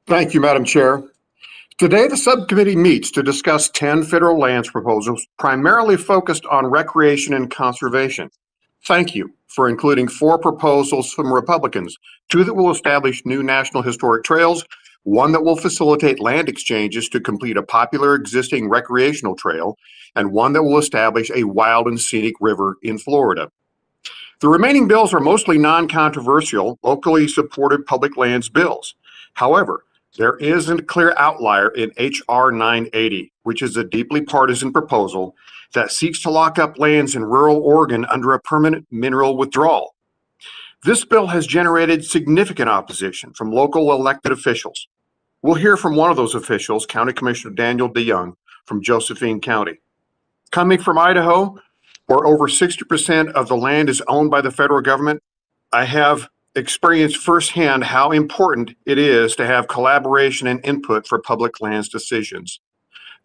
Thank you, Madam Chair. Today, the subcommittee meets to discuss 10 federal lands proposals primarily focused on recreation and conservation. Thank you for including 4 proposals from Republicans, 2 that will establish new national historic trails, 1 that will facilitate land exchanges to complete a popular existing recreational trail, and 1 that will establish a wild and scenic river in Florida. The remaining bills are mostly non-controversial, locally supported public lands bills. However, there is a clear outlier in H.R. 980, which is a deeply partisan proposal that seeks to lock up lands in rural Oregon under a permanent mineral withdrawal. This bill has generated significant opposition from local elected officials. We'll hear from one of those officials, County Commissioner Daniel DeYoung from Josephine County. Coming from Idaho, where over 60% of the land is owned by the federal government, I have experienced firsthand how important it is to have collaboration and input for public lands decisions.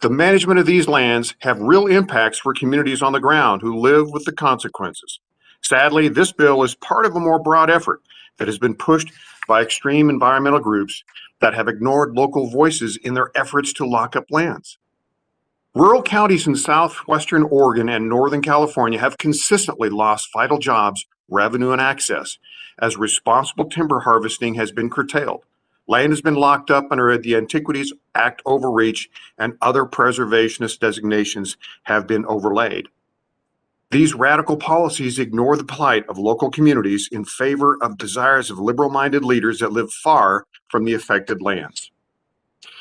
The management of these lands have real impacts for communities on the ground who live with the consequences. Sadly, this bill is part of a more broad effort that has been pushed by extreme environmental groups that have ignored local voices in their efforts to lock up lands. Rural counties in southwestern Oregon and northern California have consistently lost vital jobs, revenue, and access as responsible timber harvesting has been curtailed. Land has been locked up under the Antiquities Act overreach, and other preservationist designations have been overlaid. These radical policies ignore the plight of local communities in favor of desires of liberal-minded leaders that live far from the affected lands.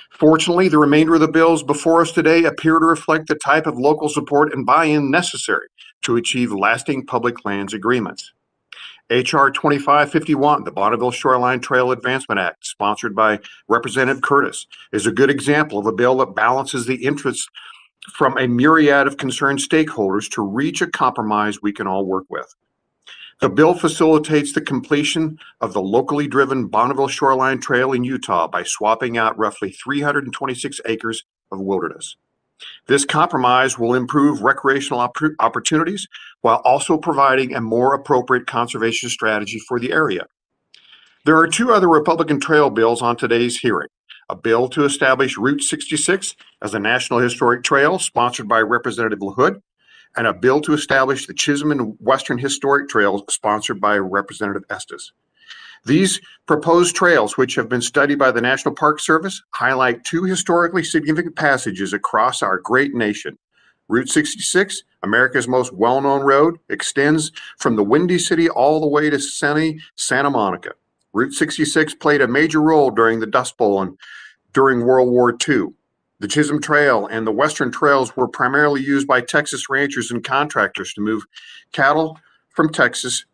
Fortunately, the remainder of the bills before us today appear to reflect the type of local support and buy-in necessary to achieve lasting public lands agreements. H.R. 2551, the Bonneville Shoreline Trail Advancement Act, sponsored by Representative Curtis, is a good example of a bill that balances the interests from a myriad of concerned stakeholders to reach a compromise we can all work with. The bill facilitates the completion of the locally driven Bonneville Shoreline Trail in Utah by swapping out roughly 326 acres of wilderness. This compromise will improve recreational opportunities while also providing a more appropriate conservation strategy for the area. There are 2 other Republican trail bills on today's hearing. A bill to establish Route 66 as a National Historic Trail, sponsored by Representative LaHood, and a bill to establish the Chisholm and Western Historic Trails, sponsored by Representative Estes. These proposed trails, which have been studied by the National Park Service, highlight 2 historically significant passages across our great nation. Route 66, America's most well-known road, extends from the Windy City all the way to sunny Santa Monica. Route 66 played a major role during the Dust Bowl and during World War II. The Chisholm Trail and the Western Trails were primarily used by Texas ranchers and contractors to move cattle from Texas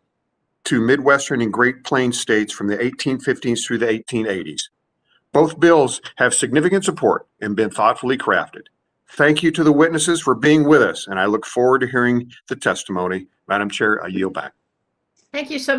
to Midwestern and Great Plains states from the 1850s through the 1880s. Both bills have significant support and been thoughtfully crafted. Thank you to the witnesses for being with us, and I look forward to hearing the testimony. Madam Chair, I yield back. Thank you so much.